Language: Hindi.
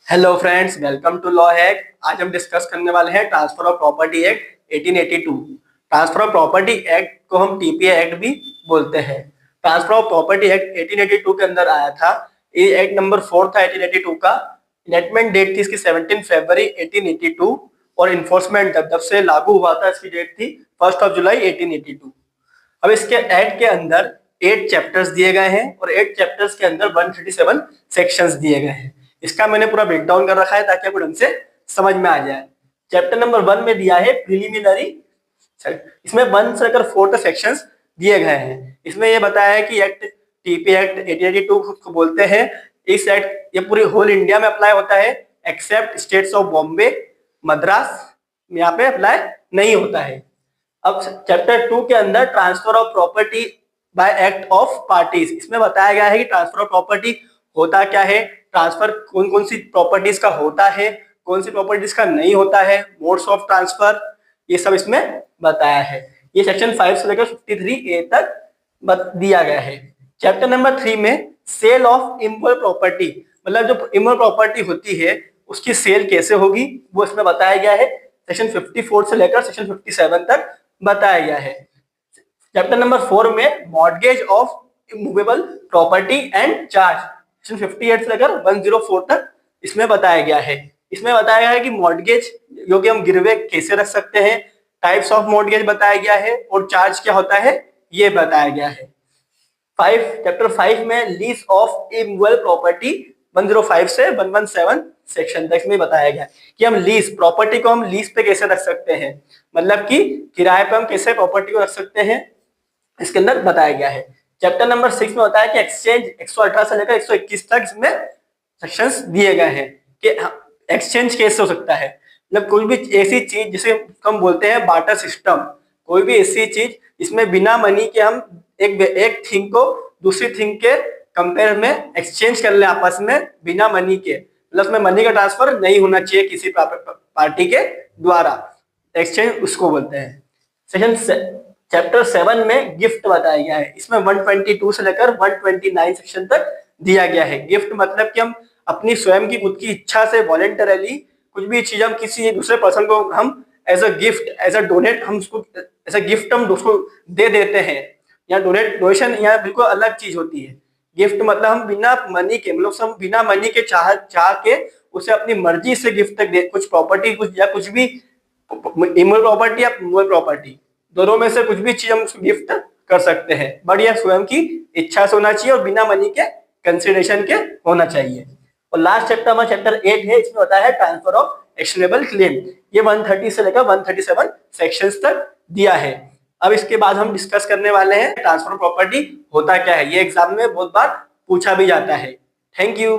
Hello friends, welcome to Law Hack. आज हम डिस्कस करने वाले हैं transfer of property act 1882। Transfer of property act को हम टीपीए एक्ट भी बोलते हैं। ट्रांसफर ऑफ प्रॉपर्टी एक्ट 1882 के अंदर आया था। ये एक्ट नंबर 4 था 1882 का। इनेक्टमेंट डेट थी इसकी 17 फरवरी 1882 और इन्फोर्समेंट जब से लागू हुआ था इसकी डेट थी 1 जुलाई 1882। अब इसके एक्ट के अंदर 8 चैप्टर्स दिए गए हैं और 8 चैप्टर्स के अंदर 137 सेक्शंस दिए गए हैं। इसका मैंने पूरा ब्रेकडाउन कर रखा है ताकि आपको ढंग से समझ में आ जाए। चैप्टर नंबर 1 में दिया है प्रिलिमिनरी। इसमें 1 से लेकर 4 तक सेक्शंस दिए गए हैं। इसमें ये बताया है कि एक्ट टीपी एक्ट 1882 को बोलते हैं। इस एक्ट ये पूरी होल इंडिया में अप्लाई होता है except states of Bombay, Madras यहाँ पे अप्लाई नहीं होता है। अब चैप्टर 2 के अंदर transfer of property bye act of parties, इसमें बताया गया है कि ट्रांसफर ऑफ प्रॉपर्टी होता क्या है, ट्रांसफर कौन कौन सी प्रॉपर्टीज का होता है, कौन सी प्रॉपर्टीज का नहीं होता है, मोड्स ऑफ ट्रांसफर, ये सब इसमें बताया है। ये सेक्शन 5 से लेकर 53A तक दिया गया है। चैप्टर नंबर 3 में सेल ऑफ इमूवेबल प्रॉपर्टी, मतलब जो इमूवेबल प्रॉपर्टी होती है उसकी सेल कैसे होगी वो इसमें बताया गया है। सेक्शन 54 से लेकर सेक्शन 57 तक बताया गया है। चैप्टर नंबर 4 में mortgage of immovable property and charge, section 58 से लेकर 104 तक इसमें बताया गया है। इसमें बताया गया है कि मॉर्गेज जो कि हम गिरवे कैसे रख सकते हैं, टाइप्स ऑफ मॉर्गेज बताया गया है और चार्ज क्या होता है ये बताया गया है। चैप्टर 5 में लीज ऑफ इमूवेबल प्रॉपर्टी 105 से 117 सेक्शन तक में बताया गया कि हम लीज प्रॉपर्टी को हम लीज पे कैसे रख सकते हैं, मतलब कि किराए पे हम कैसे प्रॉपर्टी को रख सकते हैं, इसके अंदर बताया गया है। चैप्टर नंबर 6 में होता है कि एक्सचेंज 118 से लेकर 121 तक इसमें सेक्शंस दिए गए हैं कि एक्सचेंज कैसे हो सकता है, मतलब कोई भी ऐसी चीज जिसे हम बोलते हैं बार्टर सिस्टम, कोई भी ऐसी चीज इसमें बिना मनी के हम एक थिंग को दूसरी थिंग के कंपेयर में एक्सचेंज कर ले आपस में बिना मनी के, मतलब उसमें मनी का ट्रांसफर नहीं होना चाहिए किसी पार्टी के द्वारा, एक्सचेंज उसको बोलते हैं। सेक्शन चैप्टर 7 में गिफ्ट बताया गया है। इसमें 122 से लेकर 129 सेक्शन तक दिया गया है। गिफ्ट मतलब कि हम अपनी स्वयं की खुद की इच्छा से वॉलेंटरली कुछ भी चीज हम किसी दूसरे पर्सन को हम as a gift, as a donate, हम उसको एज अ गिफ्ट हम उसको दे देते हैं। या डोनेशन यहाँ बिल्कुल अलग चीज होती है। गिफ्ट मतलब हम बिना मनी के, मतलब हम बिना मनी के चाह के उसे अपनी मर्जी से गिफ्ट तक दे, कुछ प्रॉपर्टी कुछ या कुछ भी इमूवेबल प्रॉपर्टी या मूवेबल प्रॉपर्टी, दोनों में से कुछ भी चीज हम गिफ्ट कर सकते हैं, बट यह स्वयं की इच्छा से होना चाहिए और बिना मनी के कंसिडरेशन के होना चाहिए। और लास्ट चैप्टर हमारा चैप्टर 8 है। इसमें होता है ट्रांसफर ऑफ एक्शनेबल क्लेम। ये 130 से लेकर 137 सेक्शंस तक दिया है। अब इसके बाद हम डिस्कस करने वाले हैं ट्रांसफर ऑफ प्रॉपर्टी होता क्या है। ये एग्जाम में बहुत बार पूछा भी जाता है। Thank you.